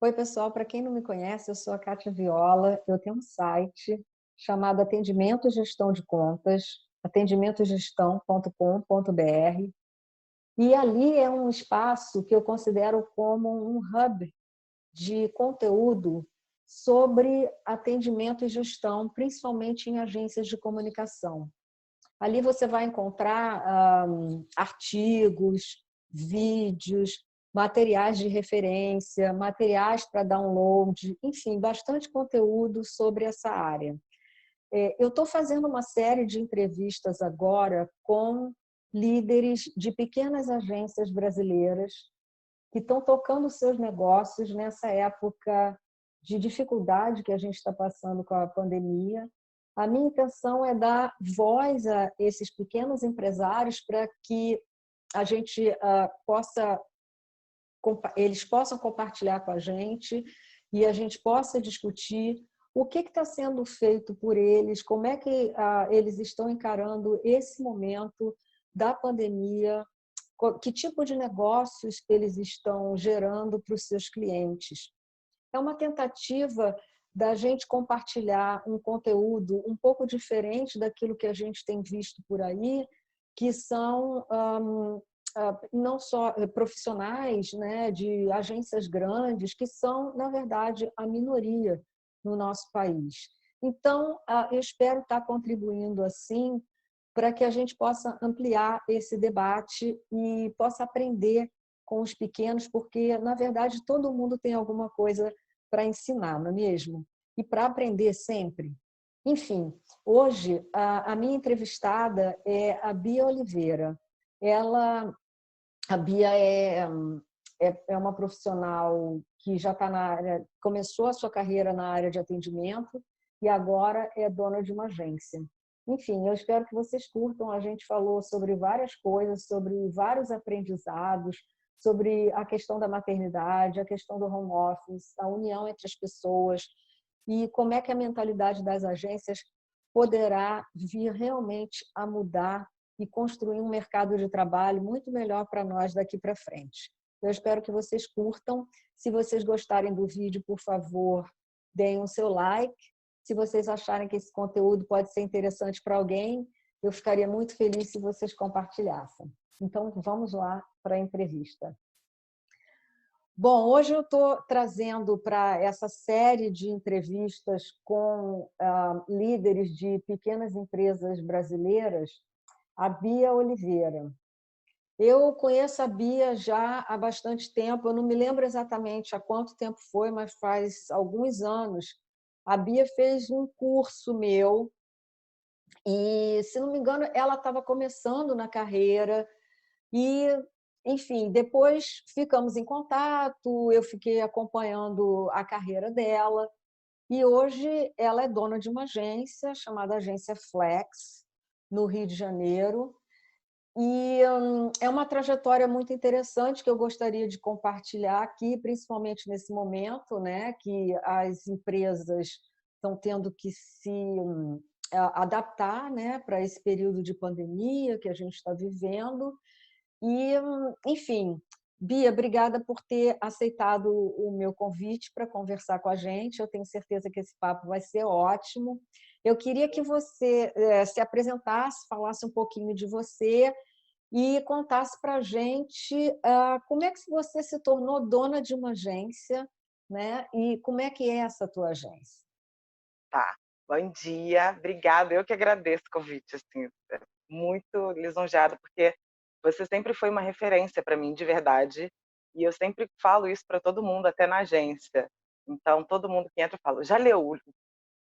Oi, pessoal. Para quem não me conhece, eu sou a Kátia Viola. Eu tenho um site chamado Atendimento e Gestão de Contas, atendimentogestão.com.br. E ali é um espaço que eu considero como um hub de conteúdo sobre atendimento e gestão, principalmente em agências de comunicação. Ali você vai encontrar artigos, vídeos, materiais de referência, materiais para download, enfim, bastante conteúdo sobre essa área. Eu estou fazendo uma série de entrevistas agora com líderes de pequenas agências brasileiras que estão tocando seus negócios nessa época de dificuldade que a gente está passando com a pandemia. A minha intenção é dar voz a esses pequenos empresários para que a gente eles possam compartilhar com a gente e a gente possa discutir o que está sendo feito por eles, como é que eles estão encarando esse momento da pandemia, que tipo de negócios eles estão gerando para os seus clientes. É uma tentativa da gente compartilhar um conteúdo um pouco diferente daquilo que a gente tem visto por aí, que são não só profissionais, né, de agências grandes, que são, na verdade, a minoria no nosso país. Então, eu espero estar contribuindo assim para que a gente possa ampliar esse debate e possa aprender com os pequenos, porque, na verdade, todo mundo tem alguma coisa para ensinar, não é mesmo? E para aprender sempre. Enfim, hoje a minha entrevistada é a Bia Oliveira. A Bia é uma profissional que já está na área, começou a sua carreira na área de atendimento e agora é dona de uma agência. Enfim, eu espero que vocês curtam. A gente falou sobre várias coisas, sobre vários aprendizados, sobre a questão da maternidade, a questão do home office, a união entre as pessoas e como é que a mentalidade das agências poderá vir realmente a mudar e construir um mercado de trabalho muito melhor para nós daqui para frente. Eu espero que vocês curtam. Se vocês gostarem do vídeo, por favor, deem o seu like. Se vocês acharem que esse conteúdo pode ser interessante para alguém, eu ficaria muito feliz se vocês compartilhassem. Então, vamos lá para a entrevista. Bom, hoje eu estou trazendo para essa série de entrevistas com líderes de pequenas empresas brasileiras a Bia Oliveira. Eu conheço a Bia já há bastante tempo, eu não me lembro exatamente há quanto tempo foi, mas faz alguns anos. A Bia fez um curso meu e, se não me engano, ela estava começando na carreira e, enfim, depois ficamos em contato, eu fiquei acompanhando a carreira dela e hoje ela é dona de uma agência chamada Agência Flex, no Rio de Janeiro. E é uma trajetória muito interessante que eu gostaria de compartilhar aqui, principalmente nesse momento, né, que as empresas estão tendo que se adaptar, né, para esse período de pandemia que a gente está vivendo. E, enfim, Bia, obrigada por ter aceitado o meu convite para conversar com a gente. Eu tenho certeza que esse papo vai ser ótimo. Eu queria que você se apresentasse, falasse um pouquinho de você e contasse para a gente como é que você se tornou dona de uma agência, né? E como é que é essa tua agência? Tá. Bom dia, obrigada. Eu que agradeço o convite, assim, muito lisonjeada, porque você sempre foi uma referência para mim, de verdade, e eu sempre falo isso para todo mundo, até na agência. Então, todo mundo que entra fala: "Já leu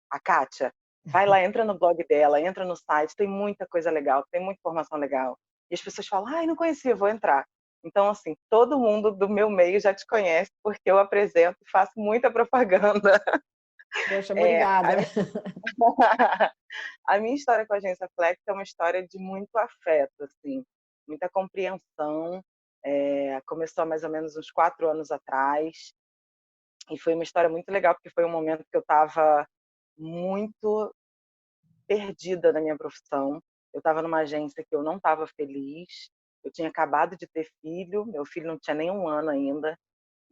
a Kátia? Vai lá, entra no blog dela, entra no site, tem muita coisa legal, tem muita informação legal". E as pessoas falam: "Ai, não conhecia, vou entrar". Então, assim, todo mundo do meu meio já te conhece, porque eu apresento e faço muita propaganda. Poxa, Eh, a obrigada. A minha história com a Agência Flex é uma história de muito afeto, assim, muita compreensão. Começou há mais ou menos uns 4 anos atrás, e foi uma história muito legal, porque foi um momento que eu estava muito perdida na minha profissão. Eu estava numa agência que eu não estava feliz, eu tinha acabado de ter filho, meu filho não tinha nem 1 ano ainda,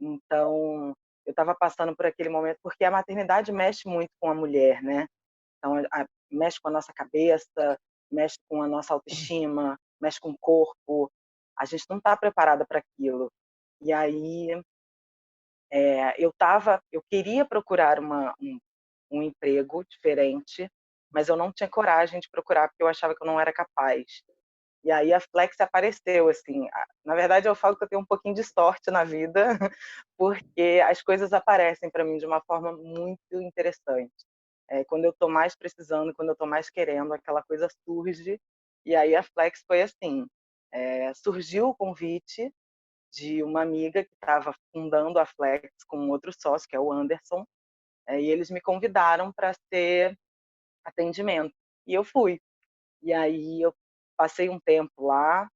então eu estava passando por aquele momento, porque a maternidade mexe muito com a mulher, né? Então, mexe com a nossa cabeça, mexe com a nossa autoestima, mexe com o corpo. A gente não está preparada para aquilo. E aí, eu queria procurar um emprego diferente, mas eu não tinha coragem de procurar porque eu achava que eu não era capaz. E aí a Flex apareceu, assim. Na verdade, eu falo que eu tenho um pouquinho de sorte na vida, porque as coisas aparecem para mim de uma forma muito interessante. Quando eu estou mais precisando, quando eu estou mais querendo, aquela coisa surge. E aí a Flex foi assim. Surgiu o convite de uma amiga que estava fundando a Flex com um outro sócio, que é o Anderson, e eles me convidaram para ser atendimento. E eu fui. E aí eu passei um tempo lá,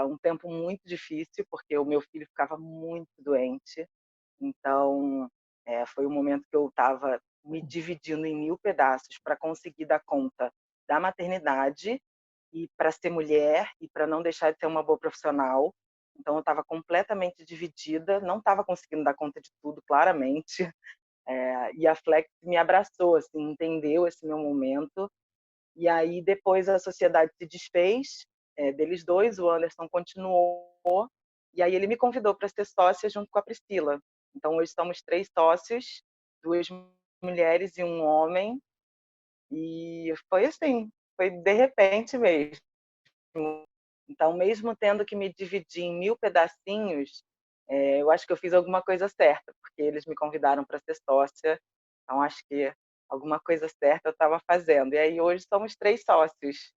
um tempo muito difícil, porque o meu filho ficava muito doente. Então, foi um momento que eu estava me dividindo em 1000 pedaços para conseguir dar conta da maternidade e para ser mulher e para não deixar de ser uma boa profissional. Então, eu estava completamente dividida, não estava conseguindo dar conta de tudo, claramente. E a Flex me abraçou, assim, entendeu esse meu momento. E aí, depois, a sociedade se desfez, deles dois, o Anderson continuou, e aí ele me convidou para ser sócia junto com a Priscila. Então, hoje somos 3 sócios, 2 mulheres e um homem, e foi assim, foi de repente mesmo. Então, mesmo tendo que me dividir em 1000 pedacinhos, eu acho que eu fiz alguma coisa certa, porque eles me convidaram para ser sócia, então acho que alguma coisa certa eu estava fazendo. E aí hoje somos 3 sócios.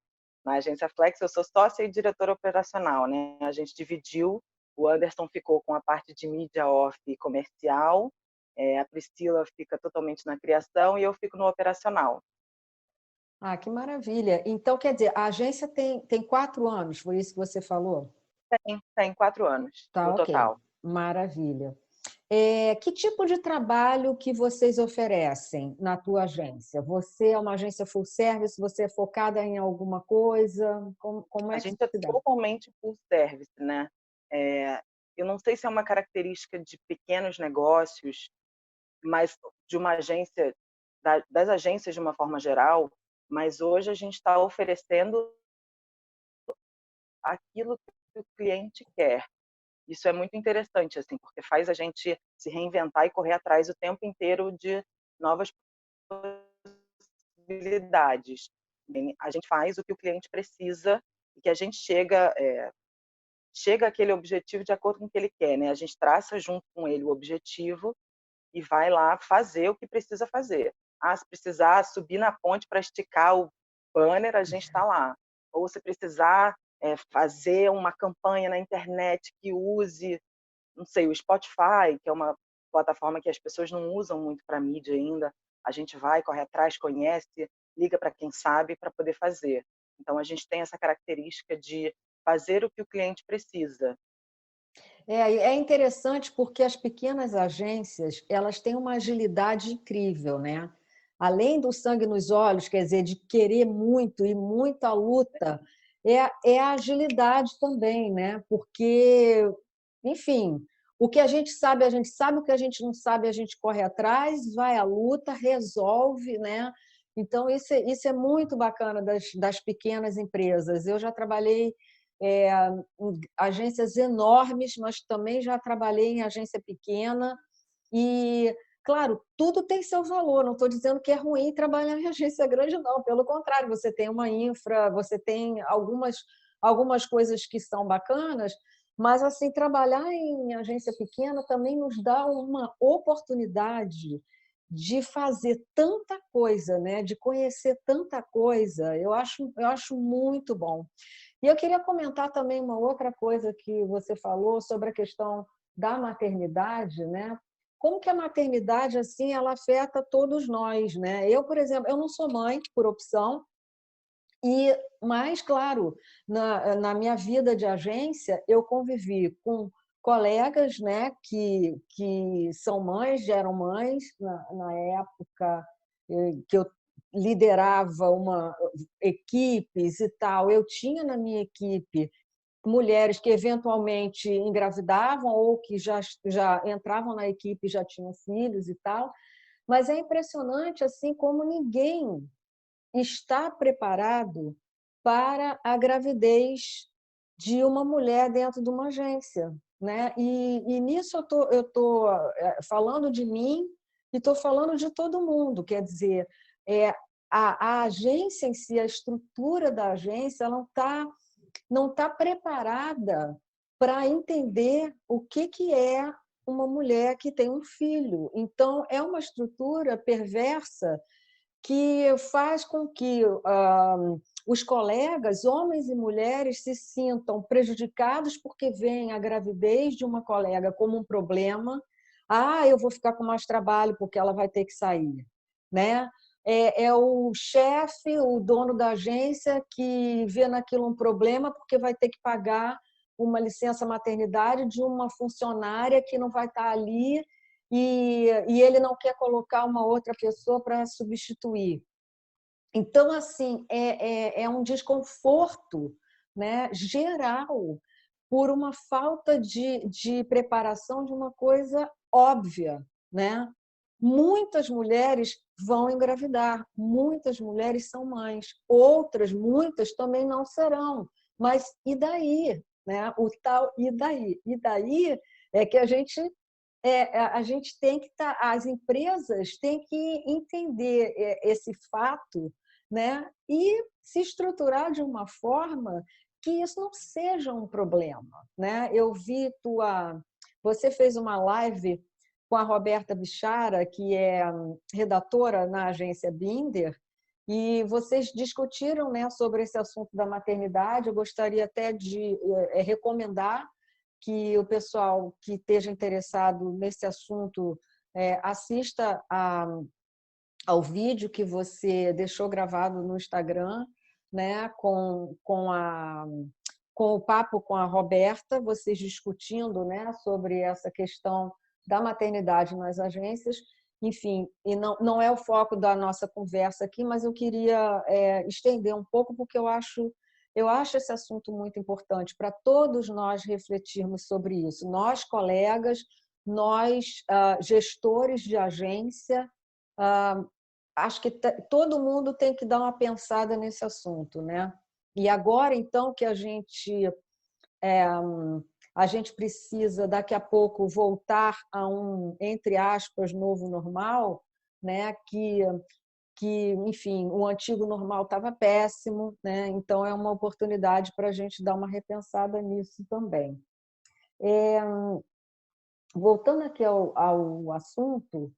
Na agência Flex eu sou sócia e diretora operacional, né? A gente dividiu, o Anderson ficou com a parte de mídia off e comercial, a Priscila fica totalmente na criação e eu fico no operacional. Ah, que maravilha. Então, quer dizer, a agência tem 4 anos, foi isso que você falou? Tem 4 anos Tá, no ok. total. Maravilha. Que tipo de trabalho que vocês oferecem na tua agência? Você é uma agência full service? Você é focada em alguma coisa? Como A é que gente é se dá? totalmente full service, né. Eu não sei se é uma característica de pequenos negócios, mas de uma agência das agências de uma forma geral, mas hoje a gente está oferecendo aquilo que o cliente quer. Isso é muito interessante, assim, porque faz a gente se reinventar e correr atrás o tempo inteiro de novas possibilidades. A gente faz o que o cliente precisa e que a gente chega àquele objetivo de acordo com o que ele quer, né? A gente traça junto com ele o objetivo e vai lá fazer o que precisa fazer. Se precisar subir na ponte para esticar o banner, a gente está lá. Ou se precisar fazer uma campanha na internet que use, não sei, o Spotify, que é uma plataforma que as pessoas não usam muito para mídia ainda, a gente vai, corre atrás, conhece, liga para quem sabe para poder fazer. Então, a gente tem essa característica de fazer o que o cliente precisa. É interessante porque as pequenas agências, elas têm uma agilidade incrível, né? Além do sangue nos olhos, quer dizer, de querer muito e muita luta, é a agilidade também, né? Porque, enfim, o que a gente sabe, o que a gente não sabe, a gente corre atrás, vai à luta, resolve, né? Então, isso é muito bacana das pequenas empresas. Eu já trabalhei é, em agências enormes, mas também já trabalhei em agência pequena e, claro, tudo tem seu valor. Não estou dizendo que é ruim trabalhar em agência grande, não. Pelo contrário, você tem uma infra, você tem algumas coisas que são bacanas, mas assim trabalhar em agência pequena também nos dá uma oportunidade de fazer tanta coisa, né? De conhecer tanta coisa. Eu acho muito bom. E eu queria comentar também uma outra coisa que você falou sobre a questão da maternidade, né? Como que a maternidade assim ela afeta todos nós, né? Eu, por exemplo, eu não sou mãe por opção mas claro, na minha vida de agência eu convivi com colegas, né, que são mães, já eram mães na época que eu liderava uma equipes e tal. Eu tinha na minha equipe mulheres que eventualmente engravidavam ou que já entravam na equipe e já tinham filhos e tal, mas é impressionante assim como ninguém está preparado para a gravidez de uma mulher dentro de uma agência, né? E nisso eu tô falando de mim e estou falando de todo mundo. Quer dizer, é, a agência em si, a estrutura da agência, ela não tá preparada para entender o que é uma mulher que tem um filho. Então, é uma estrutura perversa que faz com que os colegas, homens e mulheres, se sintam prejudicados porque veem a gravidez de uma colega como um problema. Ah, eu vou ficar com mais trabalho porque ela vai ter que sair, né? É o chefe, o dono da agência, que vê naquilo um problema porque vai ter que pagar uma licença maternidade de uma funcionária que não vai estar ali e ele não quer colocar uma outra pessoa para substituir. Então, assim, é um desconforto, né, geral por uma falta de preparação de uma coisa óbvia, né? Muitas mulheres vão engravidar, muitas mulheres são mães, outras, muitas também não serão. Mas e daí? Né? O tal e daí? E daí é que a gente tem que estar, as empresas têm que entender esse fato, né? E se estruturar de uma forma que isso não seja um problema, né? Você fez uma live com a Roberta Bichara, que é redatora na agência Binder, e vocês discutiram, né, sobre esse assunto da maternidade. Eu gostaria até de recomendar que o pessoal que esteja interessado nesse assunto assista ao vídeo que você deixou gravado no Instagram, né, com o papo com a Roberta, vocês discutindo, né, sobre essa questão da maternidade nas agências. Enfim, e não é o foco da nossa conversa aqui, mas eu queria estender um pouco, porque eu acho esse assunto muito importante para todos nós refletirmos sobre isso. Nós, colegas, nós, gestores de agência, acho que todo mundo tem que dar uma pensada nesse assunto, né? E agora, então, que a gente precisa, daqui a pouco, voltar a um, entre aspas, novo normal, né? Enfim, o antigo normal estava péssimo, né? Então é uma oportunidade para a gente dar uma repensada nisso também. Voltando aqui ao assunto,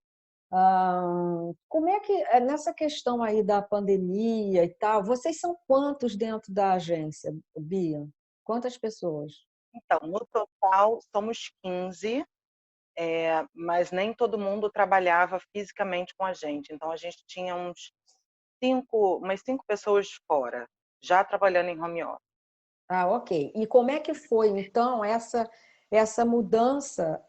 como é que, nessa questão aí da pandemia e tal, vocês são quantos dentro da agência, Bia? Quantas pessoas? Então, no total, somos 15, mas nem todo mundo trabalhava fisicamente com a gente. Então, a gente tinha umas 5 pessoas fora, já trabalhando em home office. Ah, ok. E como é que foi, então, essa mudança,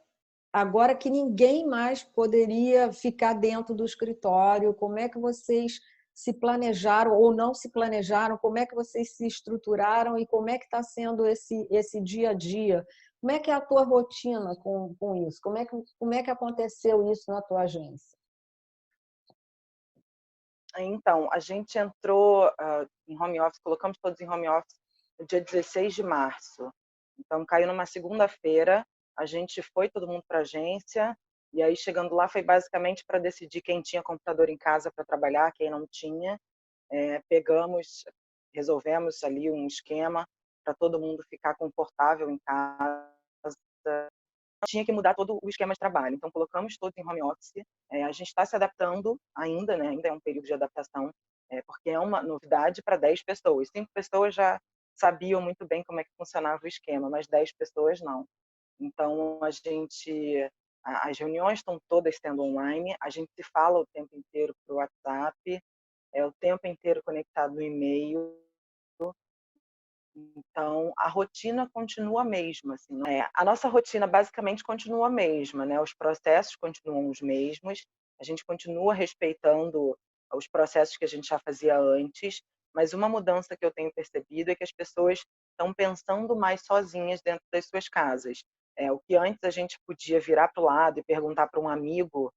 agora que ninguém mais poderia ficar dentro do escritório? Como é que vocês se planejaram ou não se planejaram? Como é que vocês se estruturaram e como é que está sendo esse dia a dia? Como é que é a tua rotina com isso? Como é que aconteceu isso na tua agência? Então, a gente entrou em home office, colocamos todos em home office no dia 16 de março. Então, caiu numa segunda-feira, a gente foi todo mundo para a agência, e aí chegando lá foi basicamente para decidir quem tinha computador em casa para trabalhar, quem não tinha. Resolvemos ali um esquema para todo mundo ficar confortável em casa. Tinha que mudar todo o esquema de trabalho. Então, colocamos todos em home office. A gente está se adaptando ainda, né? Ainda é um período de adaptação, porque é uma novidade para 10 pessoas. 5 pessoas já sabiam muito bem como é que funcionava o esquema, mas 10 pessoas não. Então, as reuniões estão todas sendo online, a gente se fala o tempo inteiro por WhatsApp, o tempo inteiro conectado no e-mail. Então, a rotina continua a mesma, assim, a nossa rotina basicamente continua a mesma, né? Os processos continuam os mesmos, a gente continua respeitando os processos que a gente já fazia antes, mas uma mudança que eu tenho percebido é que as pessoas estão pensando mais sozinhas dentro das suas casas. O que antes a gente podia virar para o lado e perguntar para um amigo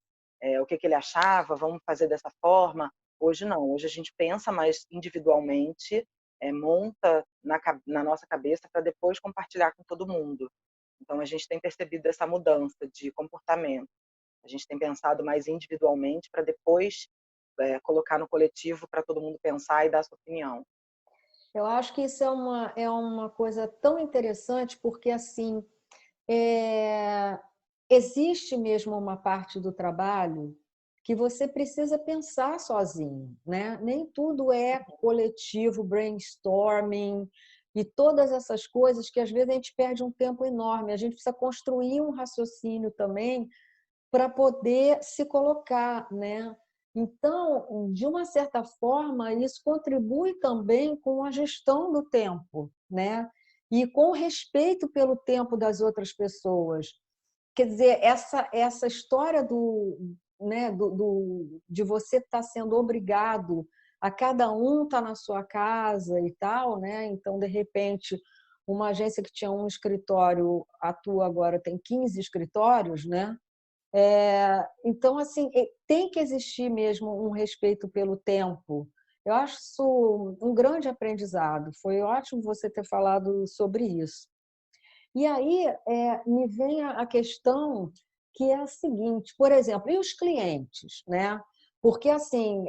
o que ele achava, vamos fazer dessa forma. Hoje não, hoje a gente pensa mais individualmente, monta na nossa cabeça para depois compartilhar com todo mundo. Então a gente tem percebido essa mudança de comportamento. A gente tem pensado mais individualmente para depois colocar no coletivo para todo mundo pensar e dar sua opinião. Eu acho que isso é uma coisa tão interessante, porque assim existe mesmo uma parte do trabalho que você precisa pensar sozinho, né? Nem tudo é coletivo, brainstorming e todas essas coisas que às vezes a gente perde um tempo enorme. A gente precisa construir um raciocínio também para poder se colocar, né? Então, de uma certa forma, isso contribui também com a gestão do tempo, né? E com respeito pelo tempo das outras pessoas. Quer dizer, essa história né, de você estar sendo obrigado a cada um estar na sua casa e tal, né? Então, de repente, uma agência que tinha um escritório, atua agora, tem 15 escritórios, né? Então, assim, tem que existir mesmo um respeito pelo tempo. Eu acho isso um grande aprendizado. Foi ótimo você ter falado sobre isso. E aí me vem a questão que é a seguinte, por exemplo, e os clientes, né? Porque, assim,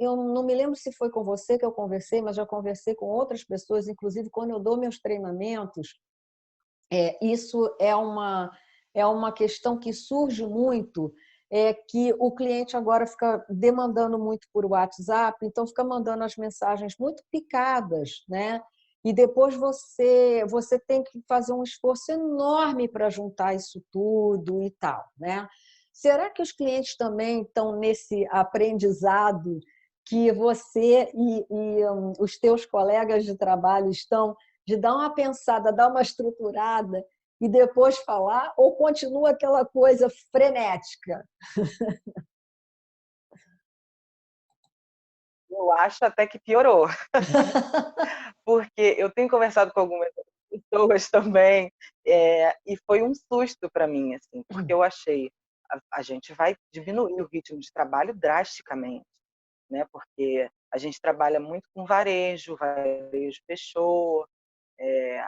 eu não me lembro se foi com você que eu conversei, mas já conversei com outras pessoas, inclusive quando eu dou meus treinamentos, isso é uma questão que surge muito, que o cliente agora fica demandando muito por WhatsApp, então fica mandando as mensagens muito picadas, né? E depois você tem que fazer um esforço enorme para juntar isso tudo e tal, né? Será que os clientes também estão nesse aprendizado que você e os teus colegas de trabalho estão, de dar uma pensada, dar uma estruturada e depois falar, ou continua aquela coisa frenética? Eu acho até que piorou, porque eu tenho conversado com algumas pessoas também, e foi um susto para mim, assim, porque eu achei a gente vai diminuir o ritmo de trabalho drasticamente, né? Porque a gente trabalha muito com varejo, varejo fechou,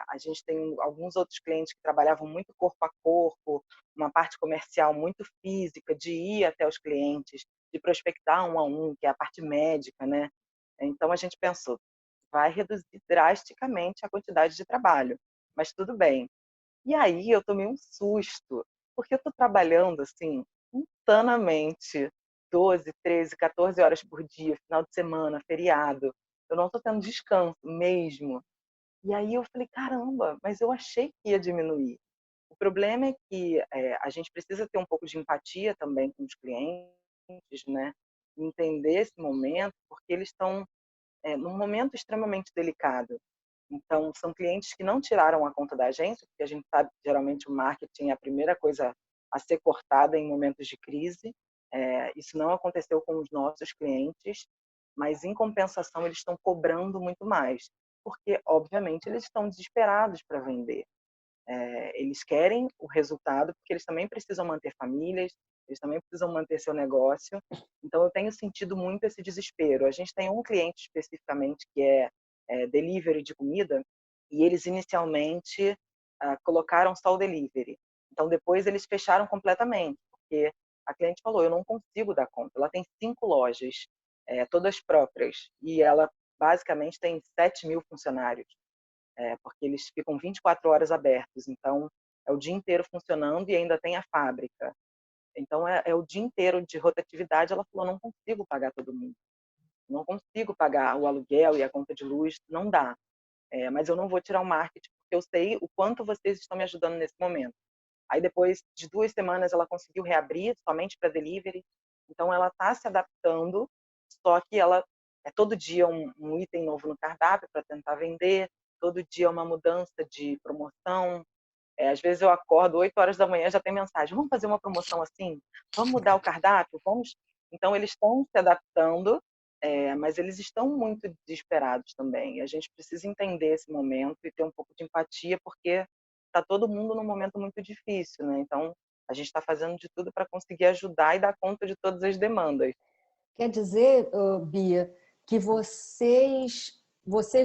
a gente tem alguns outros clientes que trabalhavam muito corpo a corpo, uma parte comercial muito física, de ir até os clientes, de prospectar um a um, que é a parte médica, né? Então a gente pensou, vai reduzir drasticamente a quantidade de trabalho, mas tudo bem. E aí eu tomei um susto, porque eu estou trabalhando assim, insanamente, 12, 13, 14 horas por dia, final de semana, feriado. Eu não estou tendo descanso mesmo. E aí eu falei, caramba, mas eu achei que ia diminuir. O problema é que a gente precisa ter um pouco de empatia também com os clientes, né? Entender esse momento, porque eles estão num momento extremamente delicado. Então, são clientes que não tiraram a conta da agência, porque a gente sabe que geralmente o marketing é a primeira coisa a ser cortada em momentos de crise. Isso não aconteceu com os nossos clientes, mas em compensação eles estão cobrando muito mais, porque obviamente eles estão desesperados para vender. Eles querem o resultado, porque eles também precisam manter famílias, eles também precisam manter seu negócio. Então, eu tenho sentido muito esse desespero. A gente tem um cliente especificamente que é delivery de comida, e eles inicialmente colocaram só o delivery. Então, depois eles fecharam completamente, porque a cliente falou, eu não consigo dar conta. Ela tem 5 lojas, todas próprias, e ela basicamente tem 7.000 funcionários, porque eles ficam 24 horas abertos, então é o dia inteiro funcionando e ainda tem a fábrica. Então é o dia inteiro de rotatividade. Ela falou, não consigo pagar todo mundo, não consigo pagar o aluguel e a conta de luz, não dá. Mas eu não vou tirar o marketing, porque eu sei o quanto vocês estão me ajudando nesse momento. Aí depois de 2 semanas ela conseguiu reabrir somente para delivery, então ela está se adaptando, só que ela é todo dia um item novo no cardápio para tentar vender, todo dia uma mudança de promoção. Às vezes eu acordo 8 horas da manhã, já tem mensagem, vamos fazer uma promoção assim? Vamos mudar o cardápio? Vamos? Então eles estão se adaptando, mas eles estão muito desesperados também. A gente precisa entender esse momento e ter um pouco de empatia, porque está todo mundo num momento muito difícil, né? Então, a gente está fazendo de tudo para conseguir ajudar e dar conta de todas as demandas. Quer dizer, Bia, que vocês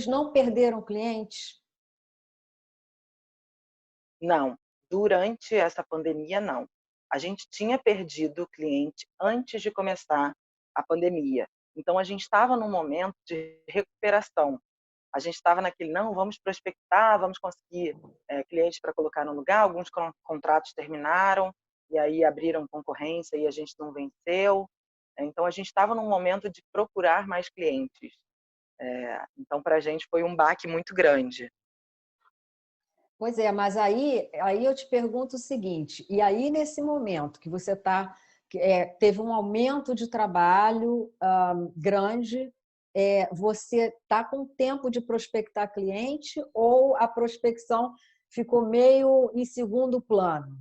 não perderam clientes? Não, durante essa pandemia, não. A gente tinha perdido cliente antes de começar a pandemia. Então, a gente estava num momento de recuperação. A gente estava naquele, não, vamos prospectar, vamos conseguir clientes para colocar no lugar. Alguns contratos terminaram, e aí abriram concorrência e a gente não venceu. Então, a gente estava num momento de procurar mais clientes. Então, para a gente foi um baque muito grande. Pois é, mas aí eu te pergunto o seguinte: e aí nesse momento que você teve um aumento de trabalho grande, você está com tempo de prospectar cliente ou a prospecção ficou meio em segundo plano?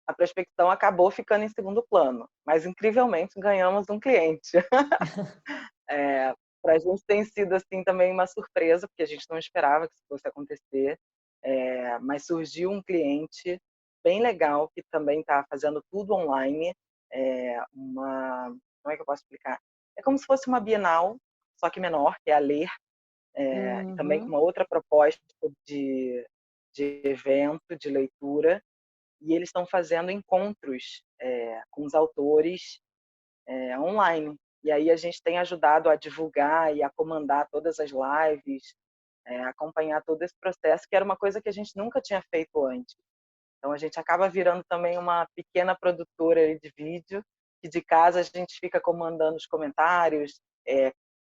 A prospecção acabou ficando em segundo plano, mas incrivelmente ganhamos um cliente. Para a gente tem sido assim também uma surpresa, porque a gente não esperava que isso fosse acontecer, mas surgiu um cliente bem legal que também está fazendo tudo online, como é que eu posso explicar? É como se fosse uma Bienal, só que menor, que é a Ler, e também com Uhum. uma outra proposta de evento, de leitura, e eles estão fazendo encontros com os autores online. E aí a gente tem ajudado a divulgar e a comandar todas as lives, acompanhar todo esse processo, que era uma coisa que a gente nunca tinha feito antes. Então a gente acaba virando também uma pequena produtora de vídeo, que de casa a gente fica comandando os comentários,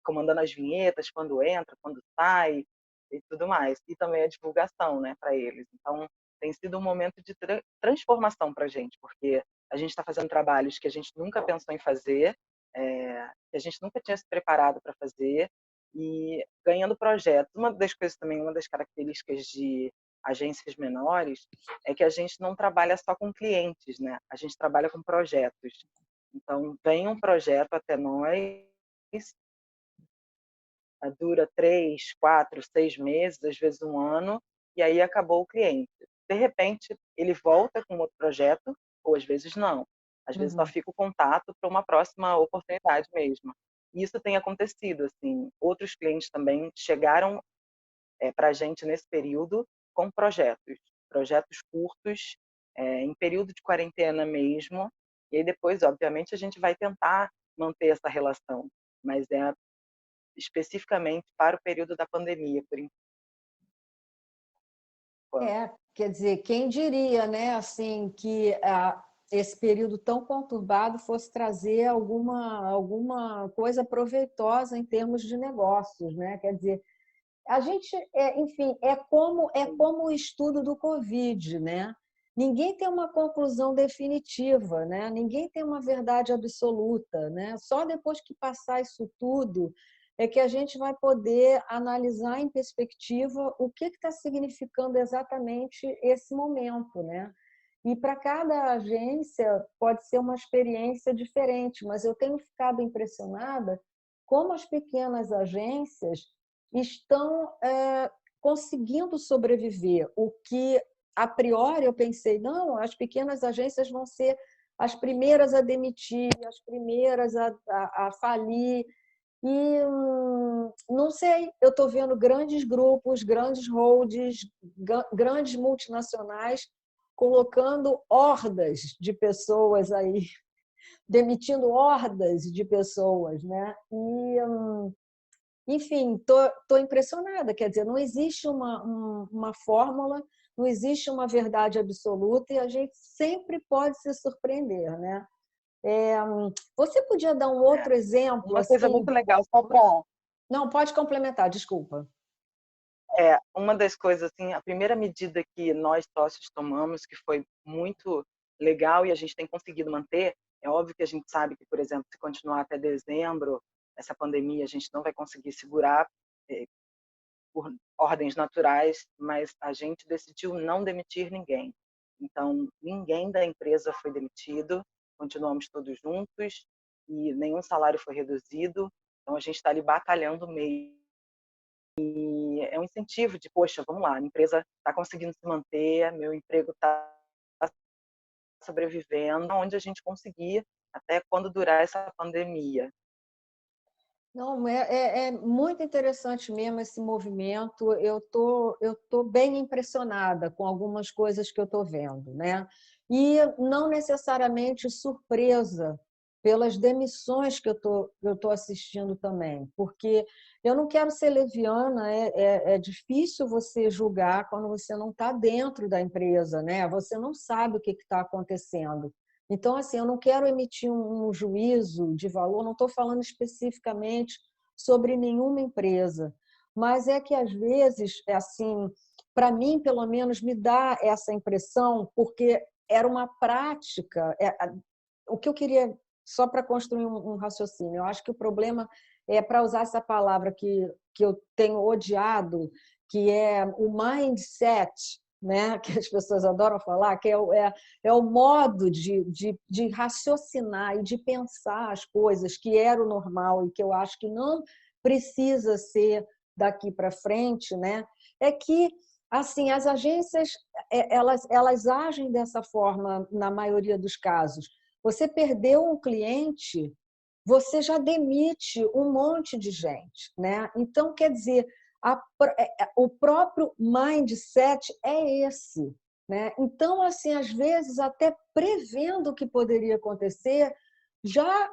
comandando as vinhetas, quando entra, quando sai e tudo mais. E também a divulgação, né, para eles. Então tem sido um momento de transformação para a gente, porque a gente está fazendo trabalhos que a gente nunca pensou em fazer, que a gente nunca tinha se preparado para fazer, e ganhando projetos. Uma das coisas também, uma das características de agências menores é que a gente não trabalha só com clientes, né? A gente trabalha com projetos. Então, vem um projeto até nós, dura 3, 4, 6 meses, às vezes um ano, e aí acabou o cliente. De repente, ele volta com outro projeto, ou às vezes não. Às vezes só Uhum. fica o contato para uma próxima oportunidade mesmo. E isso tem acontecido, assim. Outros clientes também chegaram para a gente nesse período com projetos curtos, em período de quarentena mesmo, e aí depois, obviamente, a gente vai tentar manter essa relação, mas é especificamente para o período da pandemia, por enquanto. Quer dizer, quem diria, né, assim, que esse período tão conturbado fosse trazer alguma coisa proveitosa em termos de negócios, né? Quer dizer, a gente, enfim, é como o estudo do Covid, né? Ninguém tem uma conclusão definitiva, né? Ninguém tem uma verdade absoluta, né? Só depois que passar isso tudo é que a gente vai poder analisar em perspectiva o que está significando exatamente esse momento, né? E para cada agência pode ser uma experiência diferente, mas eu tenho ficado impressionada como as pequenas agências estão conseguindo sobreviver. O que, a priori, eu pensei, não, as pequenas agências vão ser as primeiras a demitir, as primeiras a falir. E não sei, eu estou vendo grandes grupos, grandes holds, grandes multinacionais colocando hordas de pessoas aí, demitindo hordas de pessoas, né? Enfim, estou impressionada. Quer dizer, não existe uma fórmula, não existe uma verdade absoluta e a gente sempre pode se surpreender, né? É, você podia dar um É. outro exemplo Uma coisa assim? muito legal, só para Não, pode complementar, desculpa. uma das coisas, assim, a primeira medida que nós sócios tomamos, que foi muito legal e a gente tem conseguido manter, é óbvio que a gente sabe que, por exemplo, se continuar até dezembro, essa pandemia, a gente não vai conseguir segurar por ordens naturais, mas a gente decidiu não demitir ninguém. Então, ninguém da empresa foi demitido, continuamos todos juntos, e nenhum salário foi reduzido, então a gente está ali batalhando mesmo. E é um incentivo de, poxa, vamos lá, a empresa está conseguindo se manter, meu emprego está sobrevivendo, onde a gente conseguir, até quando durar essa pandemia. Não, é muito interessante mesmo esse movimento. Eu tô bem impressionada com algumas coisas que eu estou vendo, né? E não necessariamente surpresa pelas demissões que eu tô assistindo também, porque eu não quero ser leviana, é difícil você julgar quando você não está dentro da empresa, né? Você não sabe o que está acontecendo. Então, assim, eu não quero emitir um juízo de valor, não estou falando especificamente sobre nenhuma empresa, mas é que, às vezes, assim, para mim, pelo menos, me dá essa impressão, porque era uma prática. O que eu queria, só para construir um raciocínio, eu acho que o problema é, para usar essa palavra que eu tenho odiado, que é o mindset, né? Que as pessoas adoram falar, que é o modo de raciocinar e de pensar as coisas, que era o normal e que eu acho que não precisa ser daqui para frente, né? É que assim as agências elas agem dessa forma na maioria dos casos. Você perdeu um cliente, você já demite um monte de gente, né? Então, quer dizer, o próprio mindset é esse, né? Então, assim, às vezes, até prevendo o que poderia acontecer, já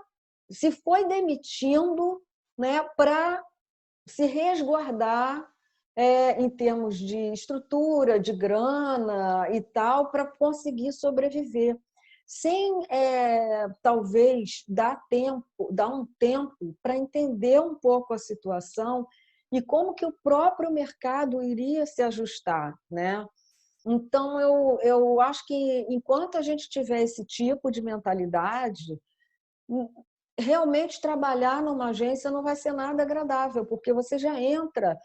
se foi demitindo, né, para se resguardar em termos de estrutura, de grana e tal, para conseguir sobreviver, sem talvez dar um tempo para entender um pouco a situação e como que o próprio mercado iria se ajustar, né? Então, eu acho que enquanto a gente tiver esse tipo de mentalidade, realmente trabalhar numa agência não vai ser nada agradável, porque você já entra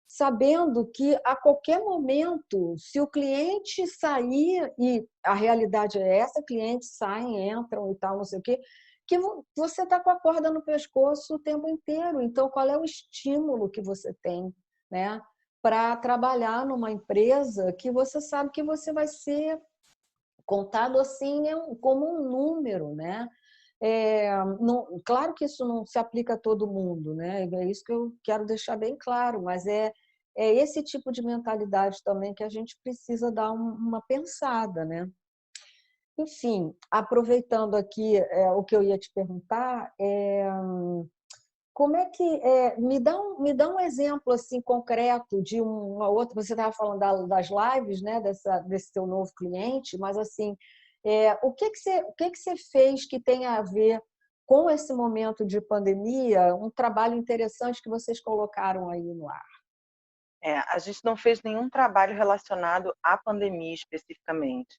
sabendo que a qualquer momento, se o cliente sair, e a realidade é essa, clientes saem, entram e tal, não sei o quê, que você está com a corda no pescoço o tempo inteiro. Então, qual é o estímulo que você tem, né, para trabalhar numa empresa que você sabe que você vai ser contado assim como um número, né? Claro que isso não se aplica a todo mundo, né? É isso que eu quero deixar bem claro, mas é esse tipo de mentalidade também que a gente precisa dar uma pensada, né? Enfim, aproveitando aqui o que eu ia te perguntar, como é que me dá um exemplo assim concreto de uma outra. Você estava falando das lives, né? Desse seu novo cliente, mas assim, o que que você fez que tenha a ver com esse momento de pandemia, um trabalho interessante que vocês colocaram aí no ar? A gente não fez nenhum trabalho relacionado à pandemia especificamente.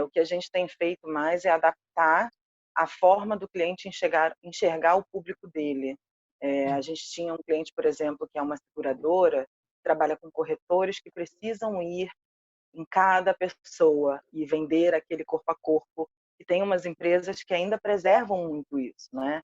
O que a gente tem feito mais é adaptar a forma do cliente enxergar o público dele. A gente tinha um cliente, por exemplo, que é uma seguradora, que trabalha com corretores que precisam ir em cada pessoa e vender aquele corpo a corpo. E tem umas empresas que ainda preservam muito isso, né?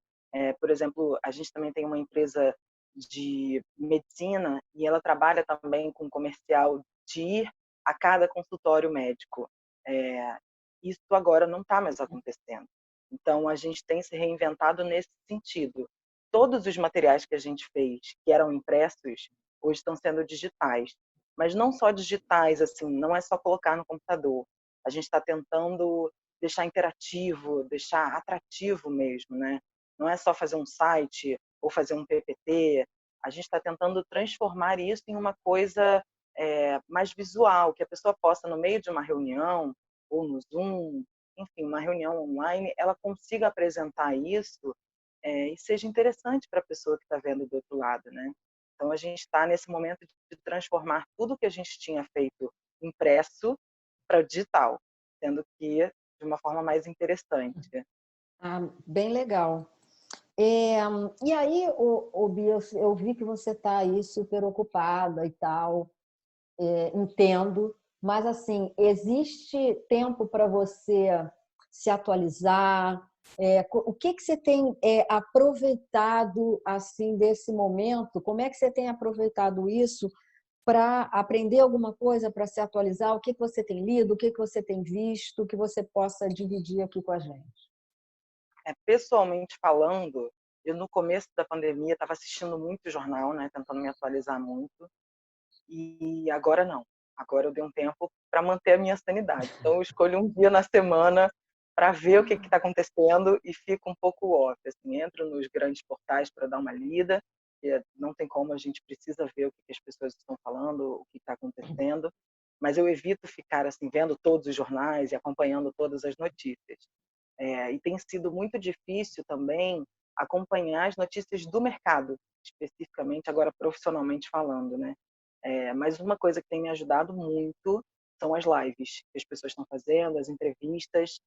Por exemplo, a gente também tem uma empresa de medicina e ela trabalha também com comercial de ir a cada consultório médico. É, isso agora não está mais acontecendo. Então, a gente tem se reinventado nesse sentido. Todos os materiais que a gente fez, que eram impressos, hoje estão sendo digitais. Mas não só digitais, assim, não é só colocar no computador. A gente está tentando deixar interativo, deixar atrativo mesmo, né? Não é só fazer um site ou fazer um PPT. A gente está tentando transformar isso em uma coisa mais visual, que a pessoa possa, no meio de uma reunião, ou no Zoom, enfim, uma reunião online, ela consiga apresentar isso e seja interessante para a pessoa que está vendo do outro lado, né? Então, a gente está nesse momento de transformar tudo que a gente tinha feito impresso para digital, sendo que de uma forma mais interessante. Bem legal. E aí, Bia, eu vi que você está aí super ocupada e tal, entendo, mas assim, existe tempo para você se atualizar, O que você tem aproveitado assim desse momento? Como é que você tem aproveitado isso para aprender alguma coisa, para se atualizar? O que você tem lido, o que você tem visto, que você possa dividir aqui com a gente? Pessoalmente falando, eu no começo da pandemia estava assistindo muito jornal, né, tentando me atualizar muito, e agora não. Agora eu dei um tempo para manter a minha sanidade. Então eu escolho um dia na semana para ver o que está acontecendo e fico um pouco off. Assim, entro nos grandes portais para dar uma lida, que não tem como, a gente precisa ver o que as pessoas estão falando, o que está acontecendo, mas eu evito ficar assim vendo todos os jornais e acompanhando todas as notícias. E tem sido muito difícil também acompanhar as notícias do mercado, especificamente agora profissionalmente falando, né? Mas uma coisa que tem me ajudado muito são as lives que as pessoas estão fazendo, as entrevistas.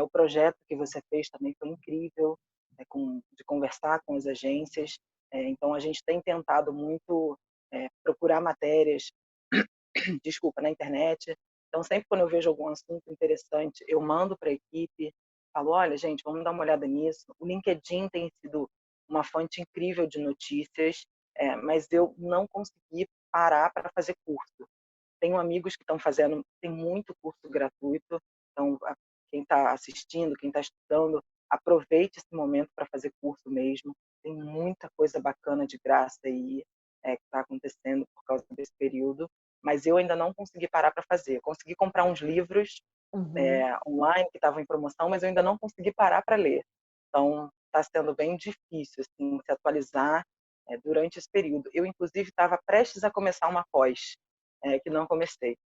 O projeto que você fez também foi incrível, de conversar com as agências. Então a gente tem tentado muito procurar matérias, desculpa, na internet. Então sempre quando eu vejo algum assunto interessante, eu mando para a equipe, falo, olha, gente, vamos dar uma olhada nisso. O LinkedIn tem sido uma fonte incrível de notícias, mas eu não consegui parar para fazer curso. Tenho amigos que estão fazendo, tem muito curso gratuito, então quem está assistindo, quem está estudando, aproveite esse momento para fazer curso mesmo. Tem muita coisa bacana de graça aí que está acontecendo por causa desse período, mas eu ainda não consegui parar para fazer. Consegui comprar uns livros Uhum. online que estavam em promoção, mas eu ainda não consegui parar para ler. Então, está sendo bem difícil assim, se atualizar durante esse período. Eu, inclusive, estava prestes a começar uma pós, que não comecei.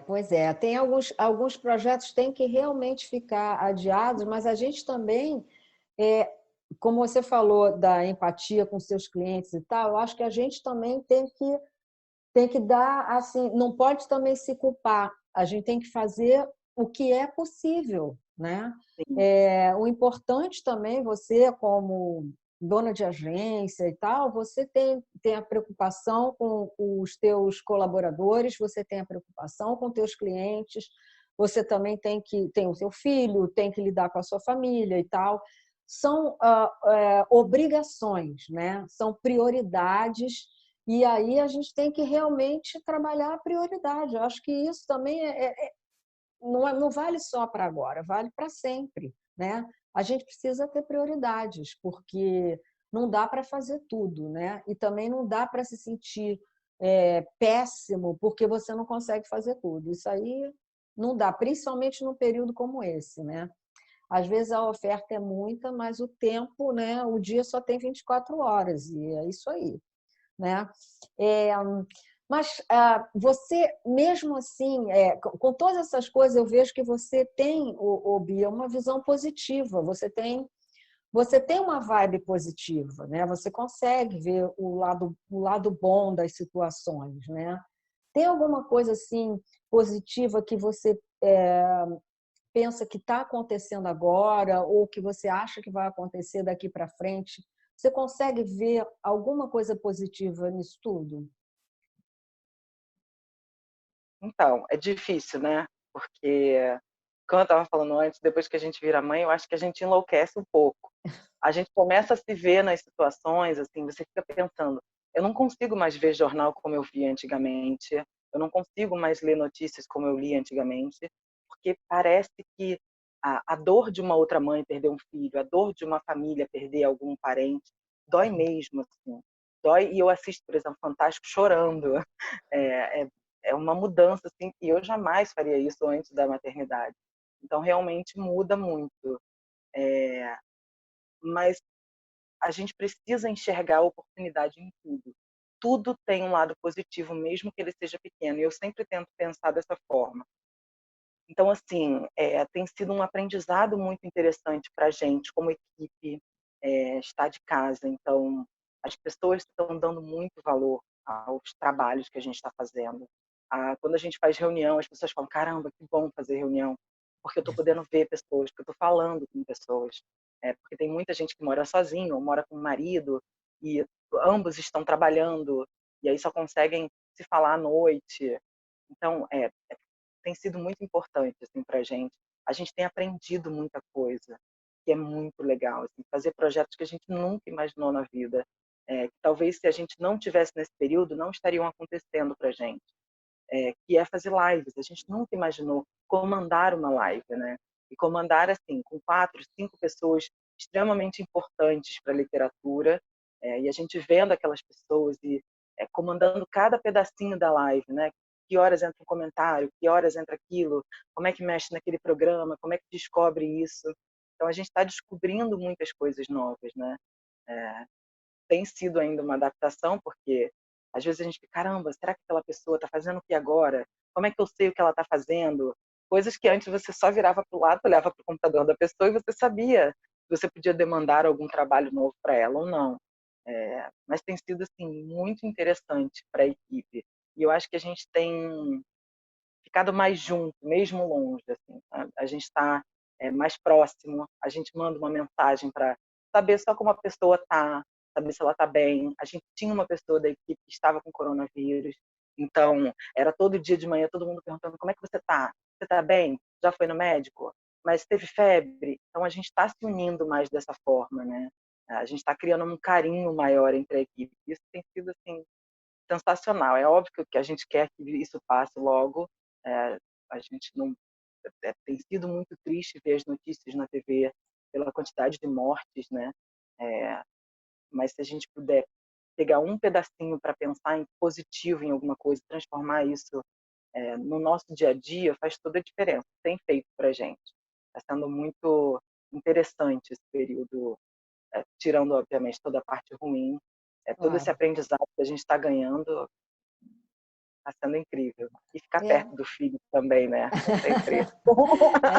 Pois é, tem alguns projetos que têm que realmente ficar adiados, mas a gente também, é, como você falou da empatia com seus clientes e tal, eu acho que a gente também tem que dar, assim, não pode também se culpar, a gente tem que fazer o que é possível, né? Sim. O importante também, você como dona de agência e tal, você tem a preocupação com os teus colaboradores, você tem a preocupação com os teus clientes, você também tem o seu filho, tem que lidar com a sua família e tal. São obrigações, né? São prioridades, e aí a gente tem que realmente trabalhar a prioridade. Eu acho que isso também não vale só para agora, vale para sempre, né? A gente precisa ter prioridades, porque não dá para fazer tudo, né? E também não dá para se sentir péssimo porque você não consegue fazer tudo. Isso aí não dá, principalmente num período como esse, né? Às vezes a oferta é muita, mas o tempo, né? O dia só tem 24 horas e é isso aí, né? É, mas você, mesmo assim, com todas essas coisas, eu vejo que você tem, Bia, uma visão positiva. Você tem uma vibe positiva, né? Você consegue ver o lado bom das situações, né? Tem alguma coisa assim positiva que você pensa que está acontecendo agora ou que você acha que vai acontecer daqui para frente? Você consegue ver alguma coisa positiva nisso tudo? Então, é difícil, né? Porque, como eu estava falando antes, depois que a gente vira mãe, eu acho que a gente enlouquece um pouco. A gente começa a se ver nas situações, assim, você fica pensando, eu não consigo mais ver jornal como eu via antigamente, eu não consigo mais ler notícias como eu lia antigamente, porque parece que a dor de uma outra mãe perder um filho, a dor de uma família perder algum parente, dói mesmo, assim. Dói, e eu assisto, por exemplo, Fantástico chorando. É, é, é uma mudança, assim, que eu jamais faria isso antes da maternidade. Então, realmente muda muito. É, mas a gente precisa enxergar a oportunidade em tudo. Tudo tem um lado positivo, mesmo que ele seja pequeno. E eu sempre tento pensar dessa forma. Então, assim, tem sido um aprendizado muito interessante para a gente, como equipe, estar de casa. Então, as pessoas estão dando muito valor aos trabalhos que a gente está fazendo. Quando a gente faz reunião, as pessoas falam: caramba, que bom fazer reunião, porque eu estou podendo ver pessoas, porque eu estou falando com pessoas. Porque tem muita gente que mora sozinho, ou mora com o marido, e ambos estão trabalhando, e aí só conseguem se falar à noite. Então, tem sido muito importante assim, para a gente. a gente tem aprendido muita coisa, que é muito legal, assim, fazer projetos que a gente nunca imaginou na vida, que talvez se a gente não tivesse nesse período, não estariam acontecendo para a gente, que é fazer lives. A gente nunca imaginou comandar uma live, né? E comandar, assim, com 4, 5 pessoas extremamente importantes para a literatura, e a gente vendo aquelas pessoas e comandando cada pedacinho da live, né? Que horas entra um comentário, que horas entra aquilo, como é que mexe naquele programa, como é que descobre isso. Então, a gente está descobrindo muitas coisas novas, né? É, tem sido ainda uma adaptação, porque às vezes a gente fica, caramba, será que aquela pessoa está fazendo o que agora? Como é que eu sei o que ela está fazendo? Coisas que antes você só virava para o lado, olhava para o computador da pessoa e você sabia se você podia demandar algum trabalho novo para ela ou não. Mas tem sido assim muito interessante para a equipe. E eu acho que a gente tem ficado mais junto, mesmo longe. Assim, a gente está mais próximo, a gente manda uma mensagem para saber só como a pessoa está, saber se ela está bem. A gente tinha uma pessoa da equipe que estava com coronavírus, então era todo dia de manhã todo mundo perguntando como é que você está? Você está bem? Já foi no médico? Mas teve febre? Então a gente está se unindo mais dessa forma, né? A gente está criando um carinho maior entre a equipe. Isso tem sido assim sensacional. É óbvio que a gente quer que isso passe logo. É, a gente não tem sido muito triste ver as notícias na TV pela quantidade de mortes, né? É, mas se a gente puder pegar um pedacinho para pensar em positivo em alguma coisa, transformar isso no nosso dia a dia, faz toda a diferença. Tem feito para a gente. Está sendo muito interessante esse período, tirando obviamente toda a parte ruim, todo esse Claro. aprendizado que a gente está ganhando. Está sendo incrível. E ficar É. perto do filho também, né? É sempre.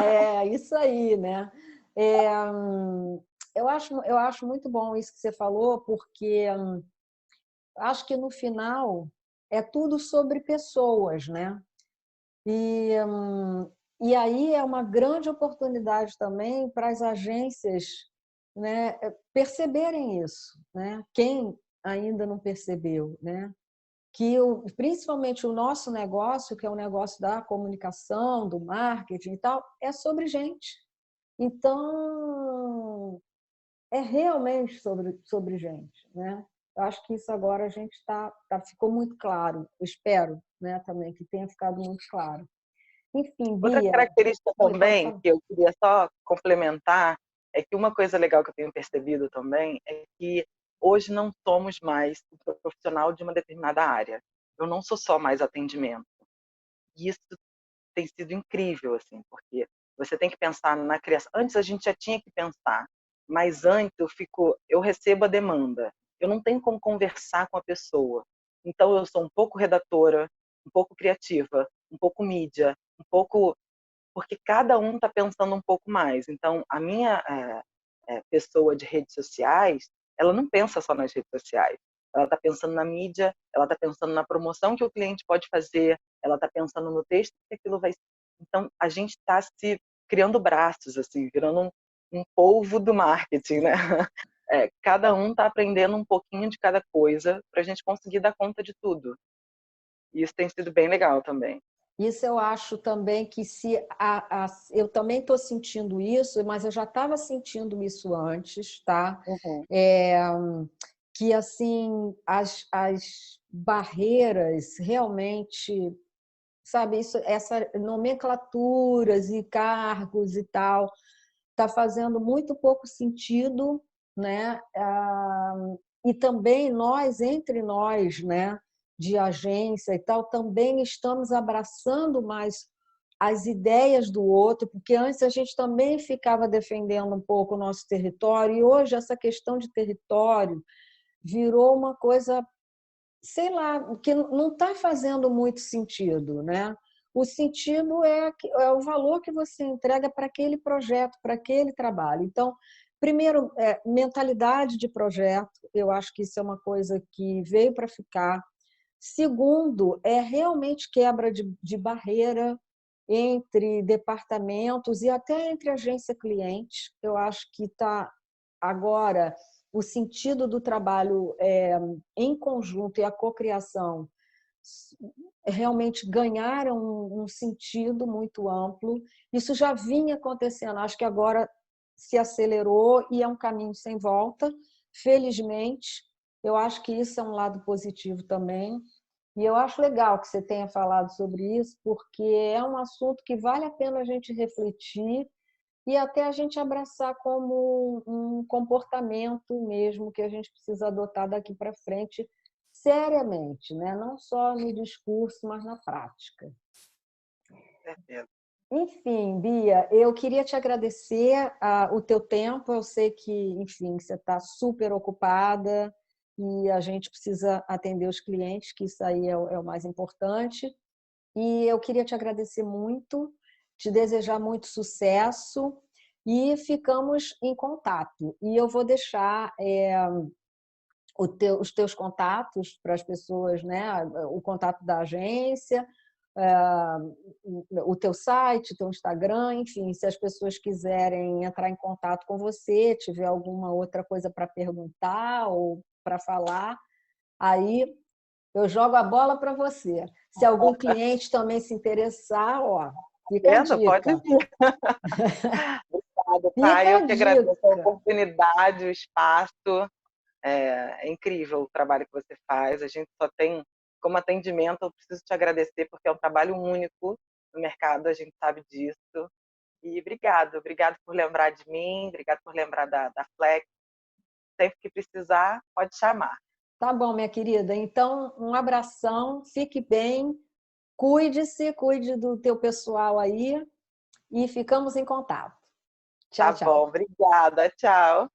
É, isso aí, né? É, eu acho muito bom isso que você falou, porque acho que no final é tudo sobre pessoas, né? E, e aí é uma grande oportunidade também para as agências, né, perceberem isso, né? Quem ainda não percebeu, né? Que principalmente o nosso negócio, que é o negócio da comunicação, do marketing e tal, é sobre gente. Então, é realmente sobre gente, né? Eu acho que isso agora a gente ficou muito claro. Eu espero, né, também que tenha ficado muito claro. Enfim, Outra Bia, característica oi, pode também, falar. que eu queria só complementar, é que uma coisa legal que eu tenho percebido também é que hoje não somos mais o profissional de uma determinada área. Eu não sou só mais atendimento. E isso tem sido incrível, assim, porque você tem que pensar na criação. Antes a gente já tinha que pensar, mas antes eu recebo a demanda. Eu não tenho como conversar com a pessoa. Então eu sou um pouco redatora, um pouco criativa, um pouco mídia, um pouco porque cada um está pensando um pouco mais. Então a minha pessoa de redes sociais, ela não pensa só nas redes sociais. Ela está pensando na mídia, ela está pensando na promoção que o cliente pode fazer, ela está pensando no texto que aquilo vai. Então, a gente está se criando braços, assim, virando um polvo do marketing, né? Cada um está aprendendo um pouquinho de cada coisa para a gente conseguir dar conta de tudo. E isso tem sido bem legal também. Isso eu acho também que eu também estou sentindo isso, mas eu já estava sentindo isso antes, tá? Uhum. É, que assim as barreiras realmente, sabe, essa nomenclaturas e cargos e tal está fazendo muito pouco sentido, né? E também nós, entre nós, né, de agência e tal, também estamos abraçando mais as ideias do outro, porque antes a gente também ficava defendendo um pouco o nosso território, e hoje essa questão de território virou uma coisa, sei lá, que não está fazendo muito sentido, né? O sentido é o valor que você entrega para aquele projeto, para aquele trabalho. Então, primeiro, mentalidade de projeto, eu acho que isso é uma coisa que veio para ficar. Segundo, é realmente quebra de barreira entre departamentos e até entre agência e cliente. Eu acho que está agora o sentido do trabalho em conjunto e a cocriação realmente ganharam um sentido muito amplo. Isso já vinha acontecendo, acho que agora se acelerou e é um caminho sem volta, felizmente. Eu acho que isso é um lado positivo também. E eu acho legal que você tenha falado sobre isso, porque é um assunto que vale a pena a gente refletir e até a gente abraçar como um comportamento mesmo que a gente precisa adotar daqui para frente, seriamente, né? Não só no discurso, mas na prática. Certeza. Enfim, Bia, eu queria te agradecer o teu tempo. Eu sei que, enfim, você está super ocupada e a gente precisa atender os clientes, que isso aí é o mais importante. E eu queria te agradecer muito, te desejar muito sucesso e ficamos em contato. E eu vou deixar os teus contatos para as pessoas, né? O contato da agência, o teu site, o teu Instagram, enfim, se as pessoas quiserem entrar em contato com você, tiver alguma outra coisa para perguntar ou para falar, aí eu jogo a bola para você. Se algum cliente também se interessar, ó, fica a Pode dica. vir. Obrigada, tá? Fica a Eu que agradeço a dica. oportunidade, o espaço. É incrível o trabalho que você faz. A gente só tem, como atendimento, eu preciso te agradecer, porque é um trabalho único no mercado, a gente sabe disso. E obrigado por lembrar de mim, obrigado por lembrar da Flex. Sempre que precisar, pode chamar. Tá bom, minha querida. Então, um abração, fique bem, cuide-se, cuide do teu pessoal aí e ficamos em contato. Tá Tchau, bom, tchau. obrigada, tchau.